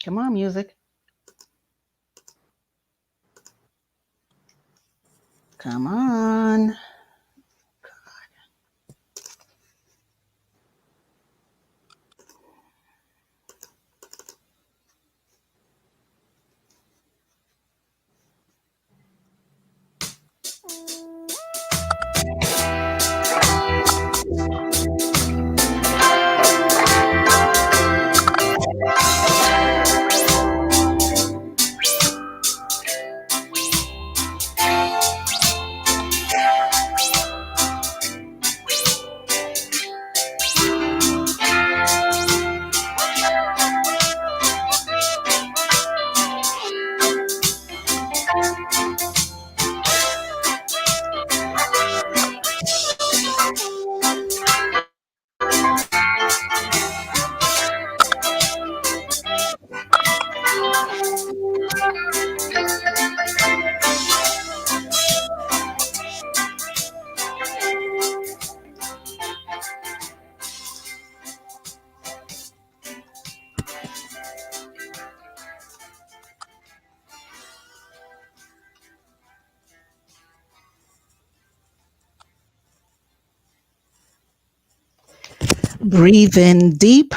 Come on, music. Come on. Breathe in deep,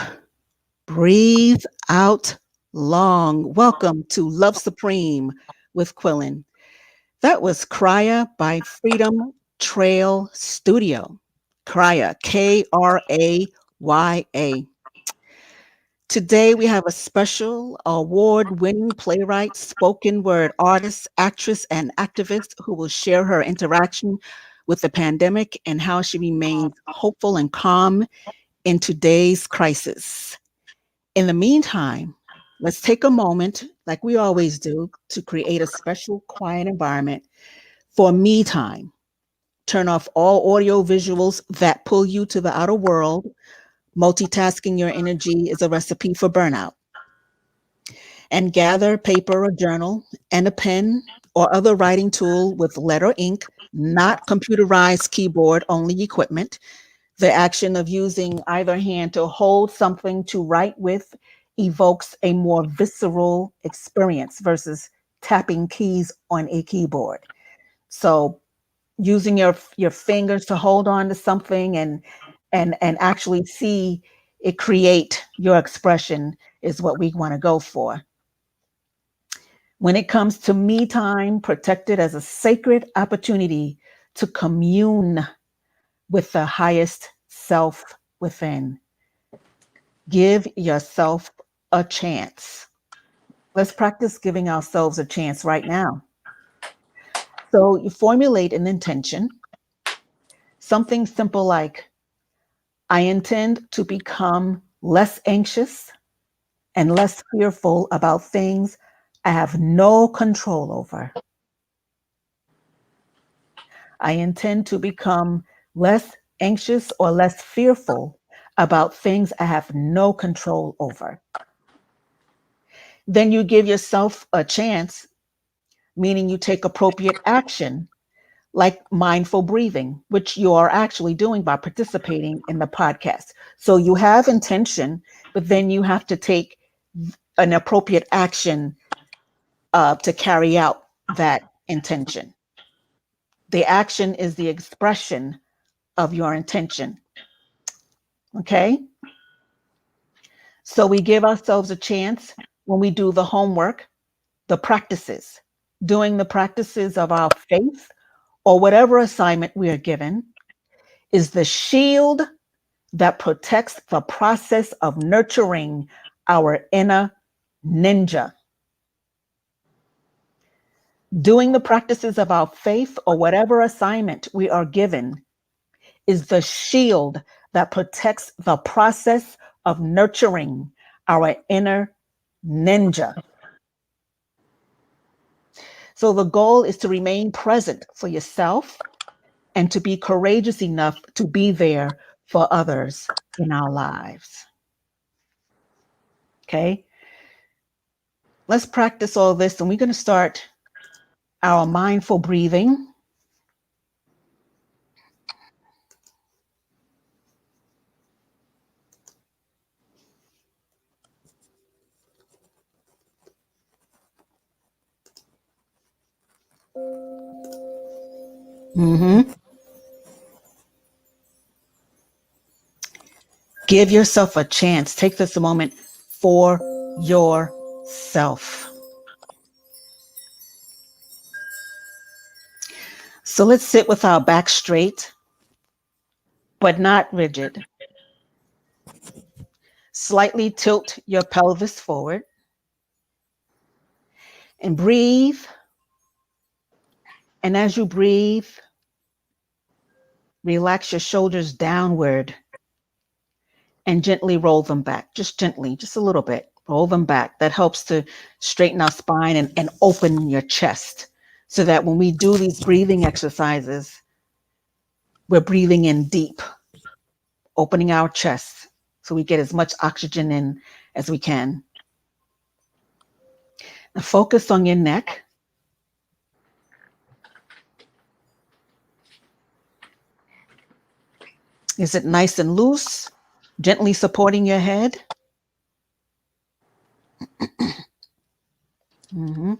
breathe out long. Welcome to Love Supreme with Quillen. That was Kraya by Freedom Trail Studio. Kraya, Kraya. Today we have a special award-winning playwright, spoken word artist, actress, and activist who will share her interaction with the pandemic and how she remains hopeful and calm in today's crisis. In the meantime, let's take a moment, like we always do, to create a special quiet environment for me time. Turn off all audio visuals that pull you to the outer world. Multitasking your energy is a recipe for burnout. And gather paper or journal and a pen or other writing tool with lead or ink, not computerized keyboard only equipment. The action of using either hand to hold something to write with evokes a more visceral experience versus tapping keys on a keyboard. So using your fingers to hold on to something and actually see it create your expression is what we want to go for. When it comes to me time, protect it as a sacred opportunity to commune with the highest self within. Give yourself a chance. Let's practice giving ourselves a chance right now. So you formulate an intention, something simple like, I intend to become less anxious and less fearful about things I have no control over. I intend to become less anxious or less fearful about things I have no control over. Then you give yourself a chance, meaning you take appropriate action, like mindful breathing, which you are actually doing by participating in the podcast. So you have intention, but then you have to take an appropriate action to carry out that intention. The action is the expression of your intention. Okay? So we give ourselves a chance when we do the homework, the practices, doing the practices of our faith or whatever assignment we are given is the shield that protects the process of nurturing our inner ninja. Doing the practices of our faith or whatever assignment we are given is the shield that protects the process of nurturing our inner ninja. So the goal is to remain present for yourself and to be courageous enough to be there for others in our lives. Okay? Let's practice all this, and we're going to start our mindful breathing. Mm-hmm. Give yourself a chance. Take this moment for yourself. So let's sit with our back straight, but not rigid. Slightly tilt your pelvis forward and breathe. And as you breathe, relax your shoulders downward and gently roll them back. Just gently, just a little bit. Roll them back. That helps to straighten our spine and open your chest so that when we do these breathing exercises, we're breathing in deep, opening our chest so we get as much oxygen in as we can. Now focus on your neck. Is it nice and loose? Gently supporting your head. Mm-hmm.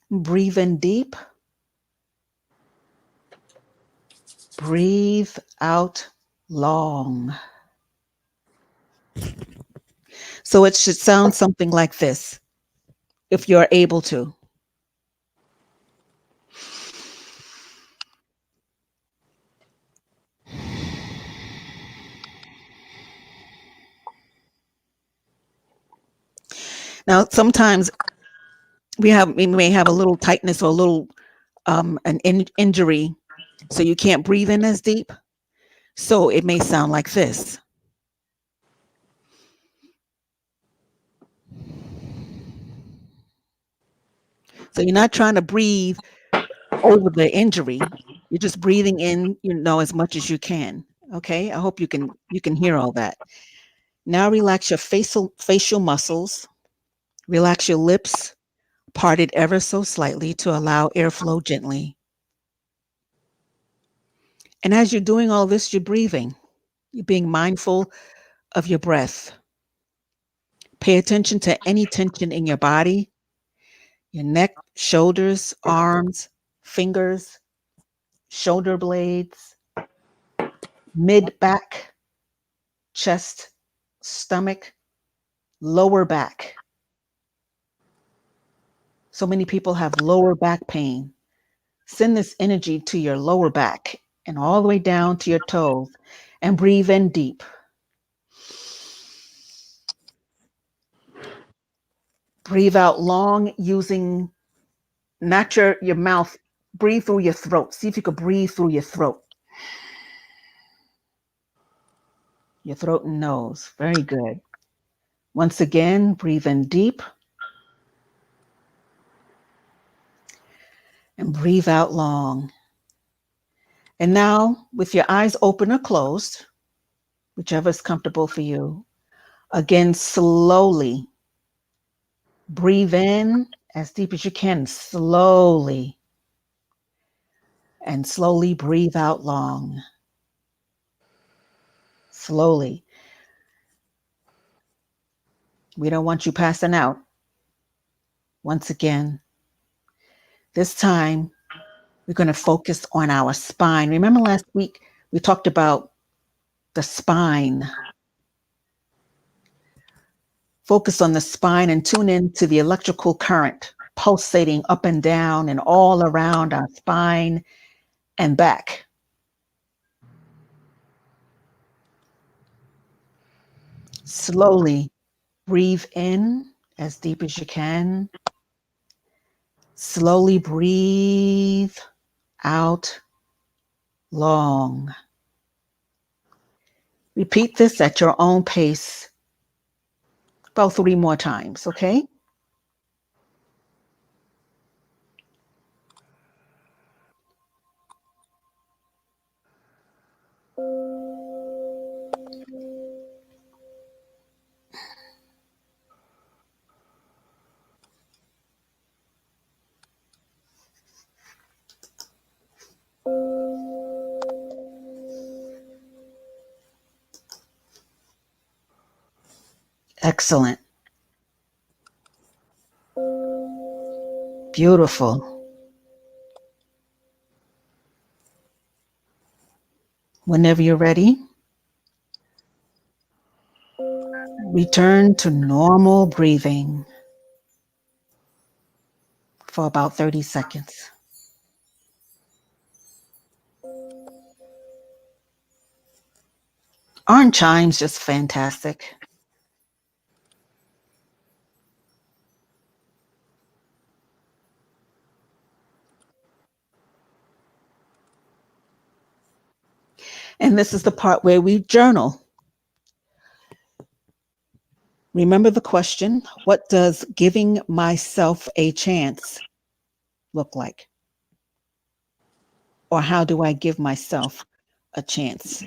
Breathe in deep. Breathe out long. So it should sound something like this, if you're able to. Now, sometimes we may have a little tightness or a little injury, so you can't breathe in as deep. So it may sound like this. So you're not trying to breathe over the injury. You're just breathing in, as much as you can. Okay. I hope you can hear all that. Now relax your facial muscles. Relax your lips, parted ever so slightly to allow airflow gently. And as you're doing all this, you're breathing. You're being mindful of your breath. Pay attention to any tension in your body, your neck, shoulders, arms, fingers, shoulder blades, mid back, chest, stomach, lower back. So many people have lower back pain. Send this energy to your lower back and all the way down to your toes and breathe in deep. Breathe out long using not your mouth. Breathe through your throat. See if you could breathe through your throat. Your throat and nose. Very good. Once again, breathe in deep and breathe out long. And now, with your eyes open or closed, whichever is comfortable for you, again, slowly breathe in as deep as you can, slowly, and slowly breathe out long. Slowly. We don't want you passing out. Once again, this time we're going to focus on our spine. Remember last week we talked about the spine. Focus on the spine and tune in to the electrical current pulsating up and down and all around our spine and back. Slowly breathe in as deep as you can. Slowly breathe out long. Repeat this at your own pace about 3 more times, okay? Excellent. Beautiful. Whenever you're ready, return to normal breathing for about 30 seconds. Aren't chimes just fantastic? And this is the part where we journal. Remember the question, what does giving myself a chance look like? Or how do I give myself a chance?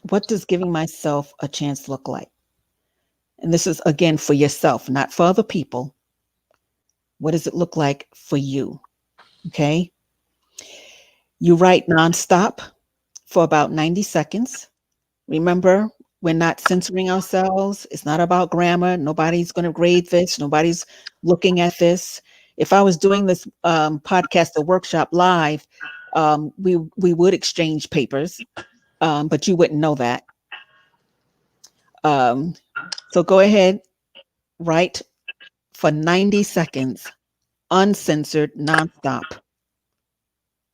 What does giving myself a chance look like? And this is, again, for yourself, not for other people. What does it look like for you? Okay. You write nonstop for about 90 seconds. Remember, we're not censoring ourselves. It's not about grammar. Nobody's going to grade this. Nobody's looking at this. If I was doing this podcast or workshop live, we would exchange papers, but you wouldn't know that. So go ahead, write for 90 seconds, uncensored, nonstop.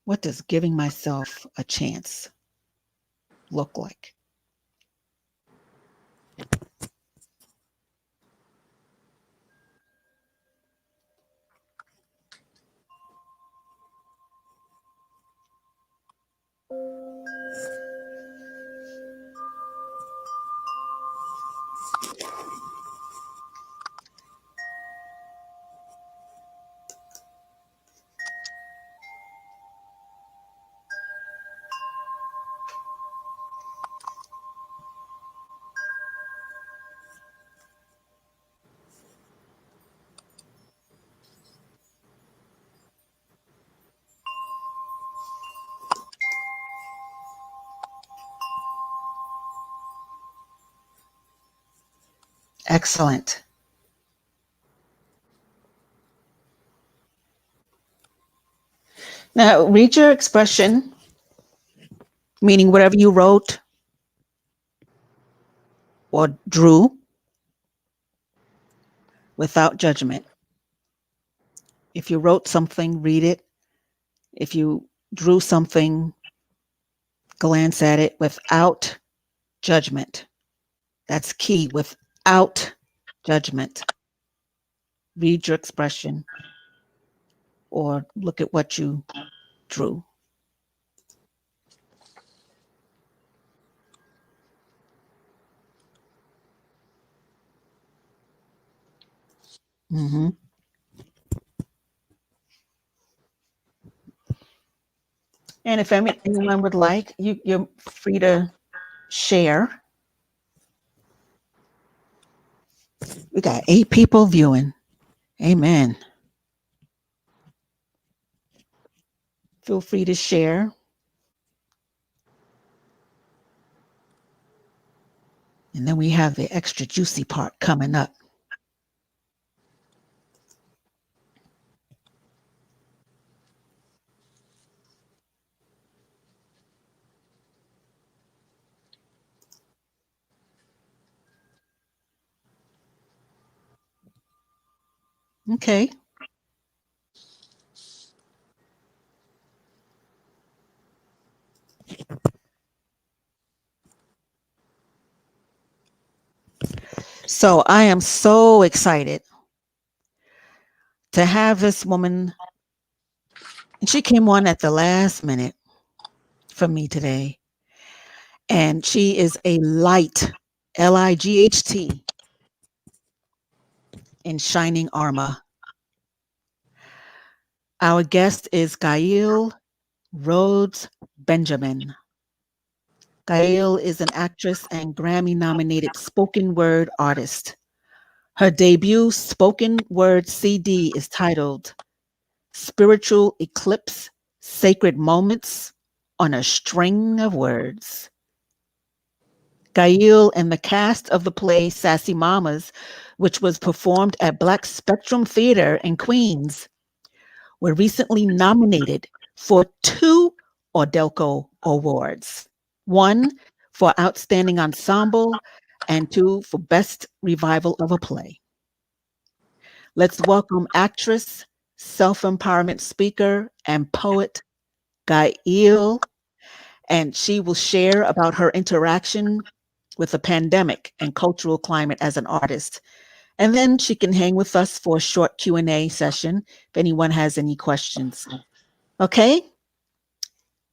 What does giving myself a chance look like? Excellent. Now, read your expression, meaning whatever you wrote or drew, without judgment. If you wrote something, read it. If you drew something, glance at it without judgment. That's key, without judgment. Read your expression or look at what you drew. Mm-hmm. And if anyone would like, you're free to share. We got 8 people viewing. Amen. Feel free to share. And then we have the extra juicy part coming up. Okay. So I am so excited to have this woman. And she came on at the last minute for me today. And she is a light, Light, in shining armor. Our guest is Gail Rhodes Benjamin. Gail is an actress and Grammy-nominated spoken word artist. Her debut spoken word CD is titled Spiritual Eclipse, Sacred Moments on a String of Words. Gail and the cast of the play Sassy Mamas, which was performed at Black Spectrum Theater in Queens, were recently nominated for 2 Audelco awards. One for Outstanding Ensemble, and two for Best Revival of a Play. Let's welcome actress, self-empowerment speaker, and poet Gail, and she will share about her interaction with the pandemic and cultural climate as an artist. And then she can hang with us for a short Q&A session if anyone has any questions. Okay?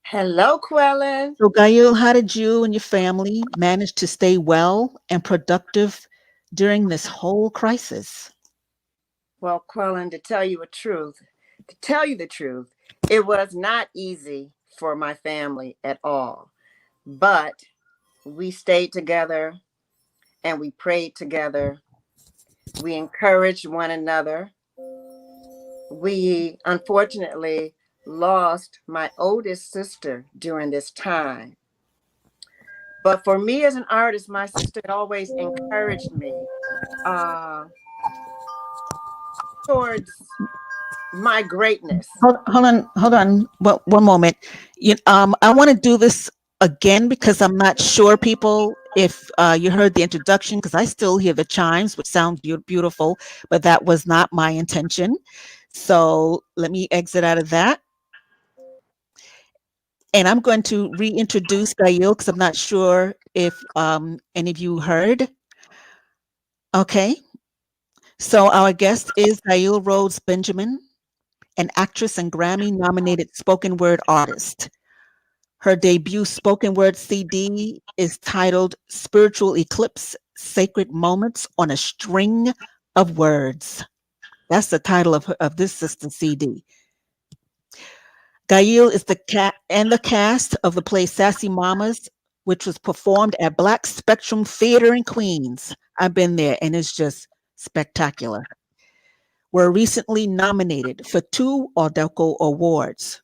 Hello, Quellen. So, Gail, how did you and your family manage to stay well and productive during this whole crisis? Well, Quellen, to tell you the truth, it was not easy for my family at all. But we stayed together and we prayed together. We encouraged one another. We unfortunately lost my oldest sister during this time. But for me as an artist, my sister had always encouraged me uh, towards my greatness. Hold on. Well, one moment. I want to do this again because I'm not sure, people, if you heard the introduction, because I still hear the chimes, which sound beautiful, but that was not my intention. So let me exit out of that. And I'm going to reintroduce Gail because I'm not sure if any of you heard. Okay. So our guest is Gail Rhodes Benjamin, an actress and Grammy-nominated spoken word artist. Her debut spoken word CD is titled Spiritual Eclipse: Sacred Moments on a String of Words. That's the title of this sister CD. Gail is the cast of the play Sassy Mamas, which was performed at Black Spectrum Theater in Queens. I've been there and it's just spectacular. Were recently nominated for 2 Audelco Awards,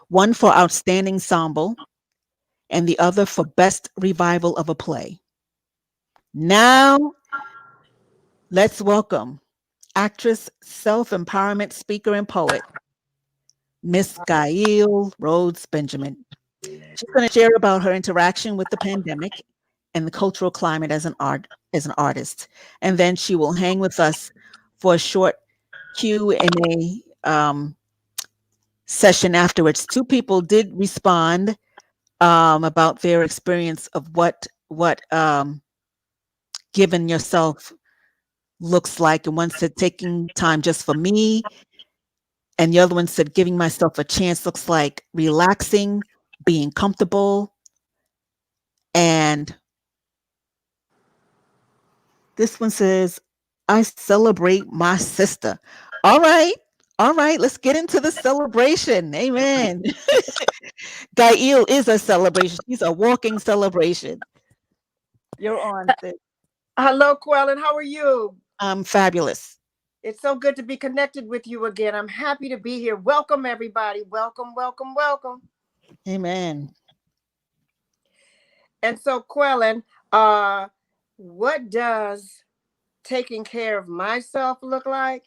one for Outstanding Ensemble and the other for Best Revival of a Play. Now, let's welcome actress, self-empowerment speaker, and poet, Miss Gail Rhodes Benjamin. She's going to share about her interaction with the pandemic and the cultural climate as an artist, and then she will hang with us for a short Q&A session afterwards. 2 people did respond about their experience of what giving yourself looks like, and one said taking time just for me, and the other one said giving myself a chance looks like relaxing, being comfortable, and this one says, I celebrate my sister. All right. All right, let's get into the celebration. Amen. Gail is a celebration. She's a walking celebration. You're on. Hello, Quellen. How are you? I'm fabulous. It's so good to be connected with you again. I'm happy to be here. Welcome, everybody. Welcome, welcome, welcome. Amen. And so, Quellen, what does taking care of myself look like?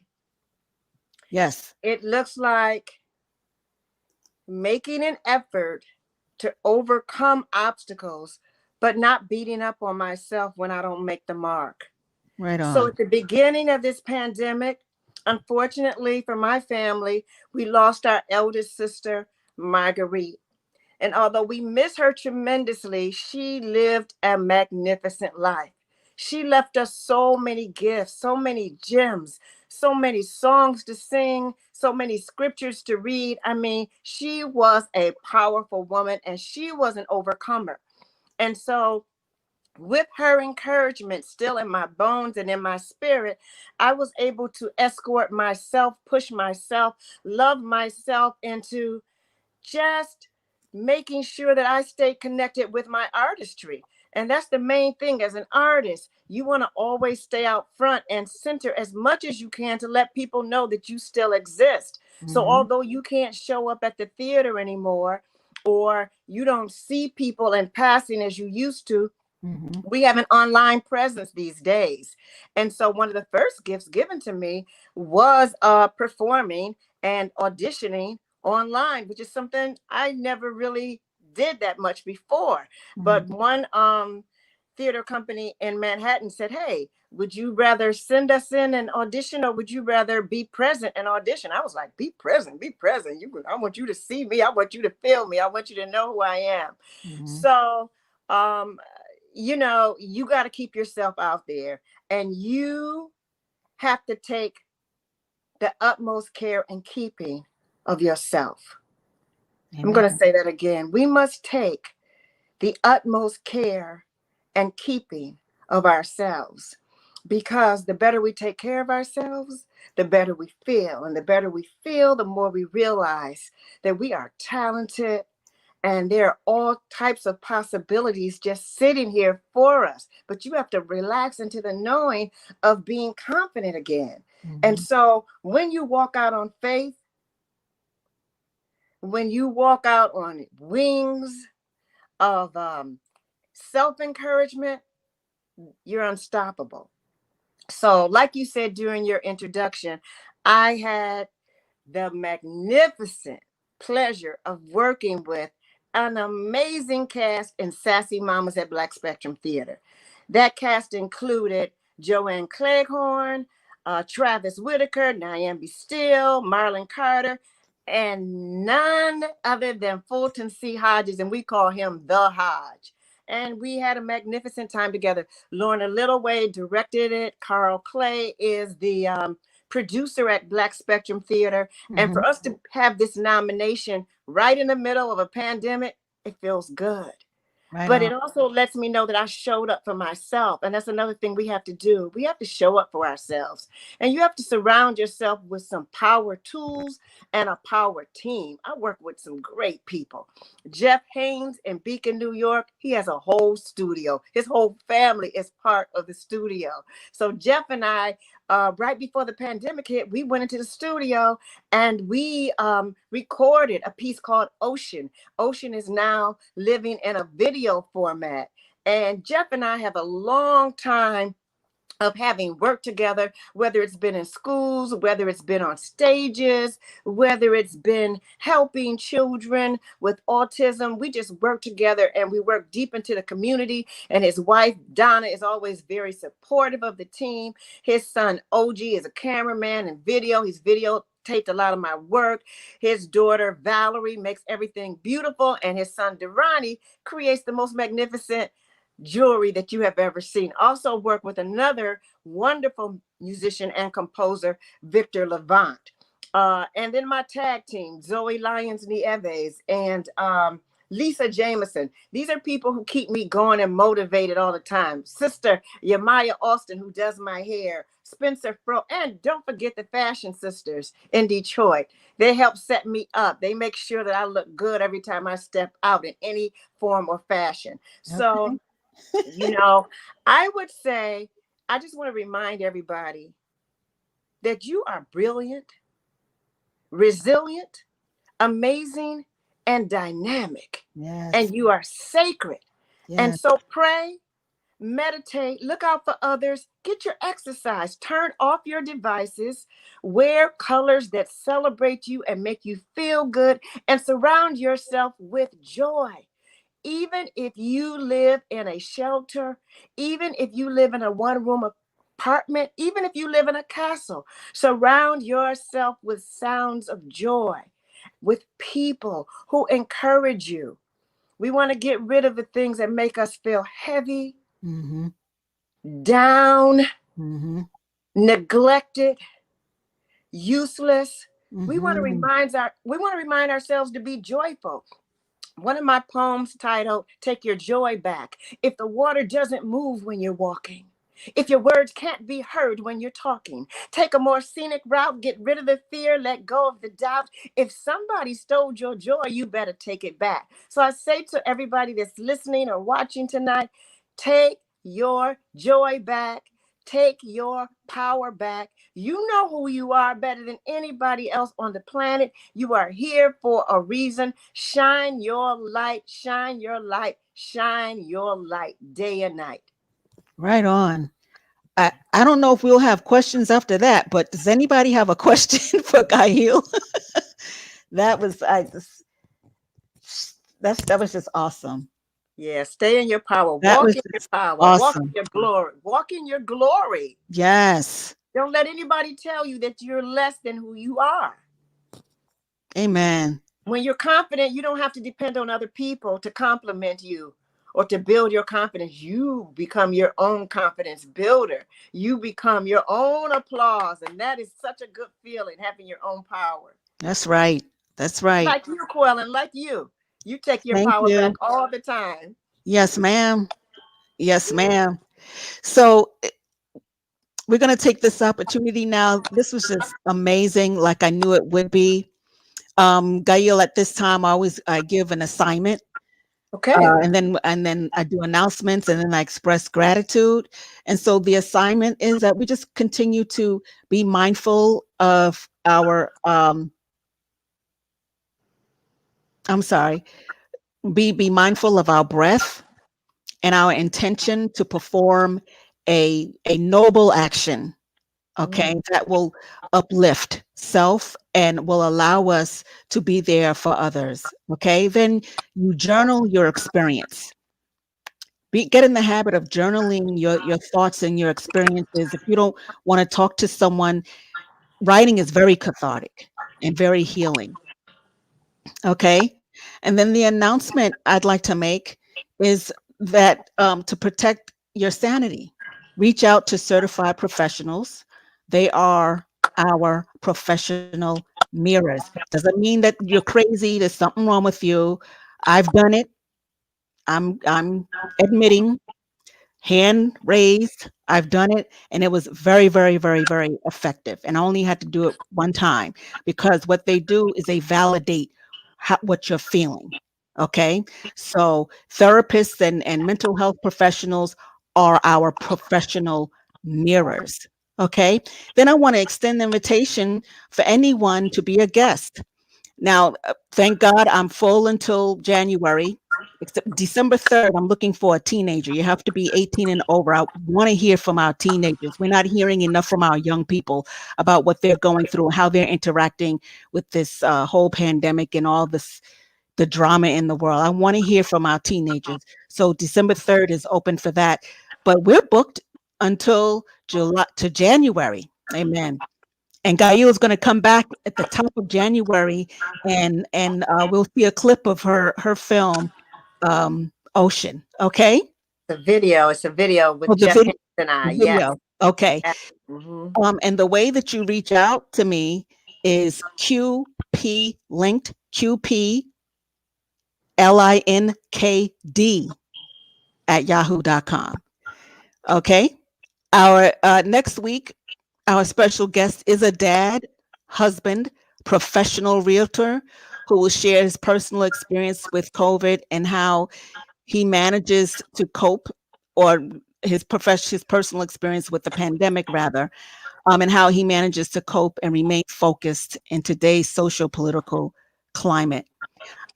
Yes. It looks like making an effort to overcome obstacles, but not beating up on myself when I don't make the mark. Right So on. at the beginning of this pandemic, unfortunately for my family, we lost our eldest sister, Marguerite. And although we miss her tremendously, she lived a magnificent life. She left us so many gifts, so many gems, so many songs to sing, so many scriptures to read. I mean, she was a powerful woman and she was an overcomer. And so, with her encouragement still in my bones and in my spirit, I was able to escort myself, push myself, love myself into just making sure that I stay connected with my artistry. And that's the main thing as an artist. You want to always stay out front and center as much as you can to let people know that you still exist. So, Mhm. although you can't show up at the theater anymore, or you don't see people in passing as you used to, Mhm. we have an online presence these days. And so one of the first gifts given to me was performing and auditioning online, which is something I never really did that much before. But Mhm. one theater company in Manhattan said, "Hey, would you rather send us in an audition or would you rather be present and audition?" I was like, "Be present, be present. I want you to see me. I want you to feel me. I want you to know who I am." Mhm. So, um, you got to keep yourself out there, and you have to take the utmost care and keeping of yourself. I'm going to Amen. say that again. We must take the utmost care and keeping of ourselves, because the better we take care of ourselves, the better we feel. And the better we feel, the more we realize that we are talented and there are all types of possibilities just sitting here for us. But you have to relax into the knowing of being confident again. And Mhm. so when you walk out on faith, when you walk out on wings of self encouragement, you're unstoppable. So, like you said during your introduction, I had the magnificent pleasure of working with an amazing cast in Sassy Mamas at Black Spectrum Theater. That cast included Joanne Cleghorn, Travis Whitaker, Nyambi Steele, Marlon Carter, and none other than Fulton C. Hodges, and we call him the Hodge. And we had a magnificent time together. Lorna Littleway directed it. Carl Clay is the producer at Black Spectrum Theater. And for Mhm. us to have this nomination right in the middle of a pandemic, it feels good. Right But on. it also lets me know that I showed up for myself. And that's another thing we have to do. We have to show up for ourselves. And you have to surround yourself with some power tools and a power team. I work with some great people. Jeff Haynes in Beacon, New York, he has a whole studio. His whole family is part of the studio. So Jeff and I, right before the pandemic hit, we went into the studio and we recorded a piece called Ocean. Ocean is now living in a video format. And Jeff and I have a long time of having worked together, whether it's been in schools, whether it's been on stages, whether it's been helping children with autism. We just work together and we work deep into the community. And his wife, Donna, is always very supportive of the team. His son, OG, is a cameraman and video. He's videotaped a lot of my work. His daughter, Valerie, makes everything beautiful. And his son, Durrani, creates the most magnificent jewelry that you have ever seen. Also work with another wonderful musician and composer, Victor Levant. And then my tag team, Zoe Lyons Nieves and Lisa Jameson. These are people who keep me going and motivated all the time. Sister Yamaya Austin, who does my hair, Spencer Fro, and don't forget the Fashion Sisters in Detroit. They help set me up. They make sure that I look good every time I step out in any form or fashion. So Okay. you know, I would say, I just want to remind everybody that you are brilliant, resilient, amazing, and dynamic. Yes. And you are sacred. And Yes. so pray, meditate, look out for others, get your exercise, turn off your devices, wear colors that celebrate you and make you feel good, and surround yourself with joy. Even if you live in a shelter, even if you live in a one room apartment, even if you live in a castle, surround yourself with sounds of joy, with people who encourage you. We want to get rid of the things that make us feel heavy, Mhm. down, Mhm. neglected, useless. Mhm. We want to remind ourselves to be joyful. One of my poems titled Take Your Joy Back. If the water doesn't move when you're walking, if your words can't be heard when you're talking, take a more scenic route, get rid of the fear, let go of the doubt. If somebody stole your joy, you better take it back. So I say to everybody that's listening or watching tonight, take your joy back. Take your power back. You know who you are better than anybody else on the planet. You are here for a reason. Shine your light, shine your light, shine your light day and night. Right on. I don't know if we'll have questions after that, but does anybody have a question for Gail? That was I just that was just awesome. Yeah, stay in your power. That Walk was in your just power. Walk in awesome. your glory. Walk in your glory. Yes. Don't let anybody tell you that you're less than who you are. Amen. When you're confident, you don't have to depend on other people to compliment you or to build your confidence. You become your own confidence builder. You become your own applause. And that is such a good feeling, having your own power. That's right. That's right. Like you, Quellen, like you. You take your Thank power back you. all the time. Yes, ma'am. Yes, ma'am. So we're going to take this opportunity now. This was just amazing, like I knew it would be. Gail, at this time, I give an assignment, Okay. and then I do announcements, and then I express gratitude. And so the assignment is that we just continue to be mindful of our. I'm sorry. Be mindful of our breath and our intention to perform a noble action, Mm. okay, that will uplift self and will allow us to be there for others, okay? Then you journal your experience. Get in the habit of journaling your thoughts and your experiences. If you don't want to talk to someone, writing is very cathartic and very healing, okay? And then the announcement I'd like to make is that to protect your sanity, reach out to certified professionals. They are our professional mirrors. Doesn't mean that you're crazy, there's something wrong with you. I've done it. I'm admitting, hand raised. I've done it, and it was very, very, very, very effective. And I only had to do it one time because what they do is they validate what you're feeling. Okay. So therapists and mental health professionals are our professional mirrors. Okay. Then I want to extend the invitation for anyone to be a guest. Now, thank God I'm full until January. Except December 3rd, I'm looking for a teenager. You have to be 18 and over. I want to hear from our teenagers. We're not hearing enough from our young people about what they're going through, how they're interacting with this whole pandemic and all this, the drama in the world. I want to hear from our teenagers. So December 3rd is open for that. But we're booked until July to January. Amen. And Gail is going to come back at the top of January, and we'll see a clip of her film, Ocean. Okay, The video. It's a video oh, with Jeff Harris and the I. Yes. video. Okay, Mm-hmm. and the way that you reach out to me is QP linked QPLINKD at yahoo.com. Okay, our next week, our special guest is a dad, husband, professional realtor who will share his personal experience with COVID and how he manages to cope, or his personal experience with the pandemic rather, and how he manages to cope and remain focused in today's social political climate.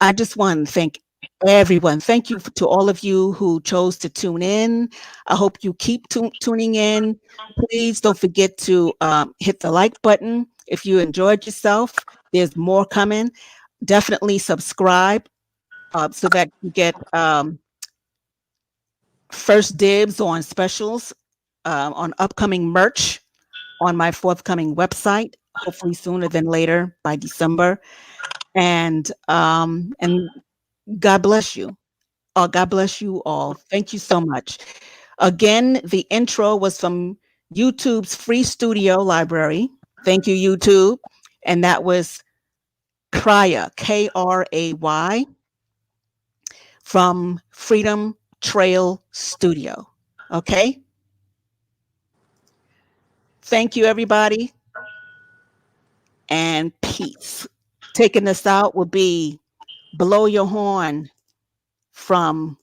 I just want to thank everyone. Thank you to all of you who chose to tune in. I hope you keep tuning in. Please don't forget to hit the like button if you enjoyed yourself. There's more coming. Definitely subscribe so that you get first dibs on specials, on upcoming merch on my forthcoming website, hopefully sooner than later by December. And God bless you. Oh, God bless you all. Thank you so much. Again, the intro was from YouTube's free studio library. Thank you, YouTube. And that was Kray, Kray, from Freedom Trail Studio. Okay. Thank you, everybody. And peace. Taking us out will be Blow Your Horn from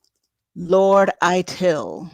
Lord Itil.